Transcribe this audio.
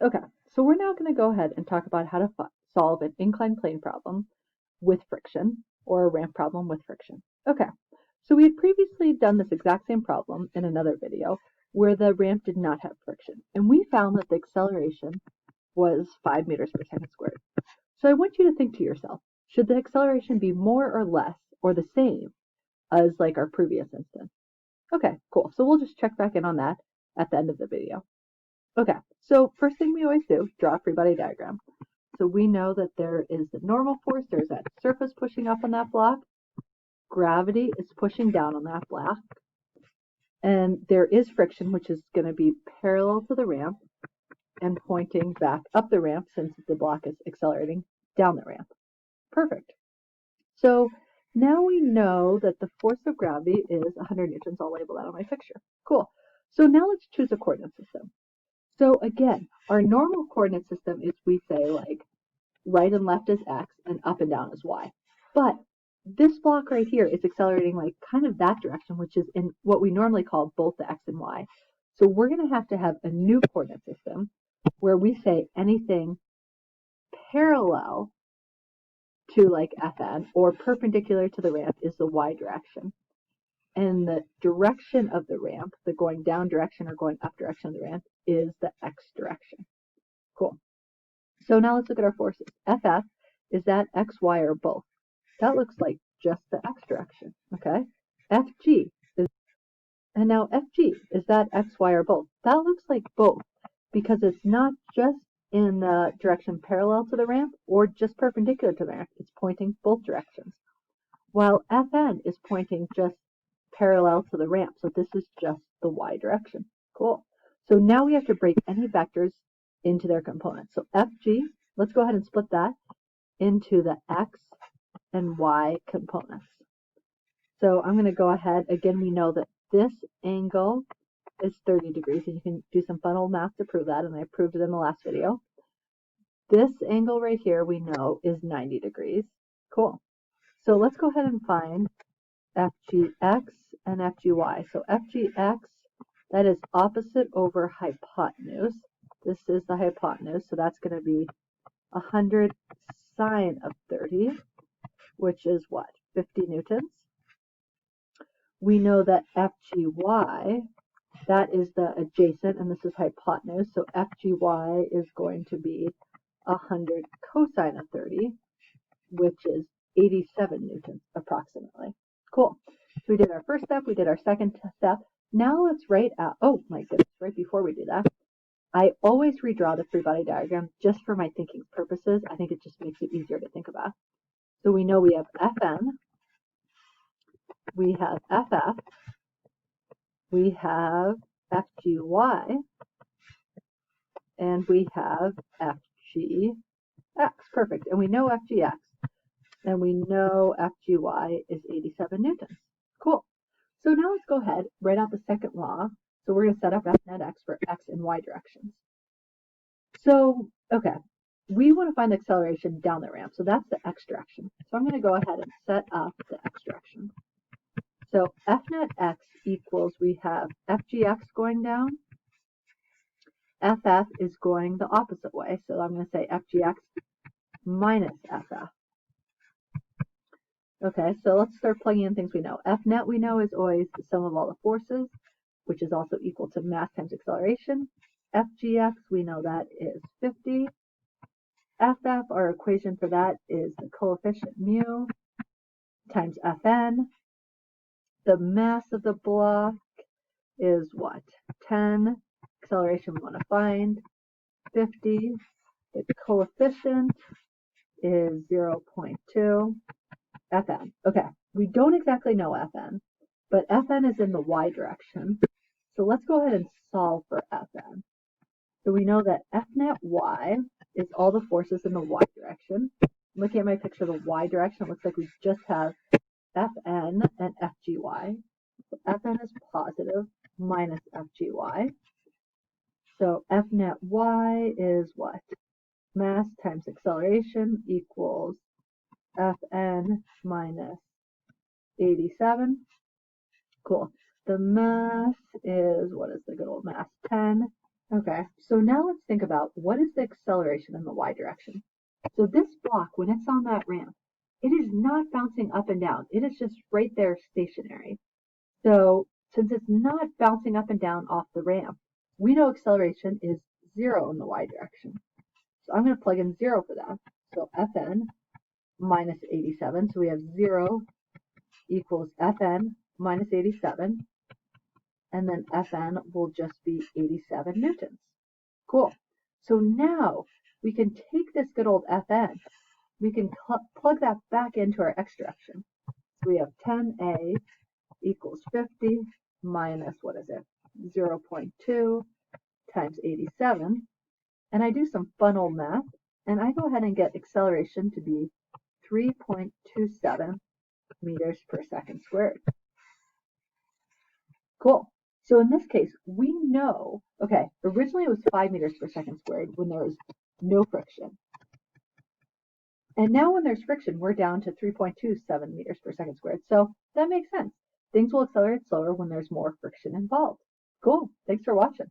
Okay, so we're now going to go ahead and talk about how to solve an inclined plane problem with friction, or a ramp problem with friction. Okay, so we had previously done this exact same problem in another video where the ramp did not have friction, and we found that the acceleration was 5 meters per second squared. So I want you to think to yourself, should the acceleration be more or less or the same as like our previous instance? Okay, cool. So we'll just check back in on that at the end of the video. Okay, so first thing we always do, draw a free body diagram. So we know that there is the normal force, there's that surface pushing up on that block, gravity is pushing down on that block, and there is friction, which is going to be parallel to the ramp and pointing back up the ramp since the block is accelerating down the ramp. Perfect. So now we know that the force of gravity is 100 newtons. I'll label that on my picture. Cool. So now let's choose a coordinate system. So again, our normal coordinate system is we say like right and left is x and up and down is y. But this block right here is accelerating like kind of that direction, which is in what we normally call both the x and y. So we're going to have a new coordinate system where we say anything parallel to like Fn or perpendicular to the ramp is the y direction. And the direction of the ramp, the going down direction or going up direction of the ramp, is the x direction. Cool. So now let's look at our forces. Ff, is that x, y, or both? That looks like just the x direction, okay? Fg is, and now Fg, is that x, y, or both? That looks like both, because it's not just in the direction parallel to the ramp or just perpendicular to the ramp. It's pointing both directions. While Fn is pointing just parallel to the ramp, so this is just the y direction. Cool. So now we have to break any vectors into their components. So Fg, let's go ahead and split that into the x and y components. So I'm going to go ahead, again, we know that this angle is 30 degrees, and you can do some fun old math to prove that, and I proved it in the last video. This angle right here we know is 90 degrees. Cool. So let's go ahead and find Fgx and Fgy. So Fgx, that is opposite over hypotenuse. This is the hypotenuse, so that's going to be 100 sine of 30, which is what? 50 newtons. We know that Fgy, that is the adjacent, and this is hypotenuse, so Fgy is going to be 100 cosine of 30, which is 87 newtons approximately. Cool. So we did our first step, we did our second step. Now let's write out, oh my goodness, right before we do that, I always redraw the free body diagram just for my thinking purposes. I think it just makes it easier to think about. So we know we have Fn, we have Ff, we have Fgy, and we have Fgx. Perfect. And we know Fgx, and we know Fgy is 87 newtons. Cool. So now let's go ahead, write out the second law. So we're going to set up F net x for x and y directions. So, okay, we want to find the acceleration down the ramp. So that's the x direction. So I'm going to go ahead and set up the x direction. So F net x equals, we have Fgx going down. Ff is going the opposite way. So I'm going to say Fgx minus Ff. Okay, so let's start plugging in things we know. F net we know is always the sum of all the forces, which is also equal to mass times acceleration. Fgx, we know that is 50. Ff, our equation for that is the coefficient mu times Fn. The mass of the block is what? 10. Acceleration we want to find, 50. The coefficient is 0.2. Fn. Okay, we don't exactly know Fn, but Fn is in the y direction. So let's go ahead and solve for Fn. So we know that F net y is all the forces in the y direction. Looking at my picture of the y direction, it looks like we just have Fn and Fgy. So Fn is positive minus Fgy. So F net y is what? Mass times acceleration equals Fn minus 87. Cool. The mass is, what is the good old mass? 10. Okay, so now let's think about what is the acceleration in the y direction. So this block, when it's on that ramp, it is not bouncing up and down. It is just right there stationary. So since it's not bouncing up and down off the ramp, we know acceleration is 0 in the y direction. So I'm going to plug in 0 for that. So Fn minus 87. So we have 0 equals Fn minus 87. And then Fn will just be 87 newtons. Cool. So now we can take this good old Fn. We can plug that back into our x direction. So we have 10a equals 50 minus, what is it, 0.2 times 87. And I do some fun old math, and I go ahead and get acceleration to be 3.27 meters per second squared. Cool. So in this case, we know, okay, originally it was 5 meters per second squared when there was no friction. And now when there's friction, we're down to 3.27 meters per second squared. So that makes sense. Things will accelerate slower when there's more friction involved. Cool. Thanks for watching.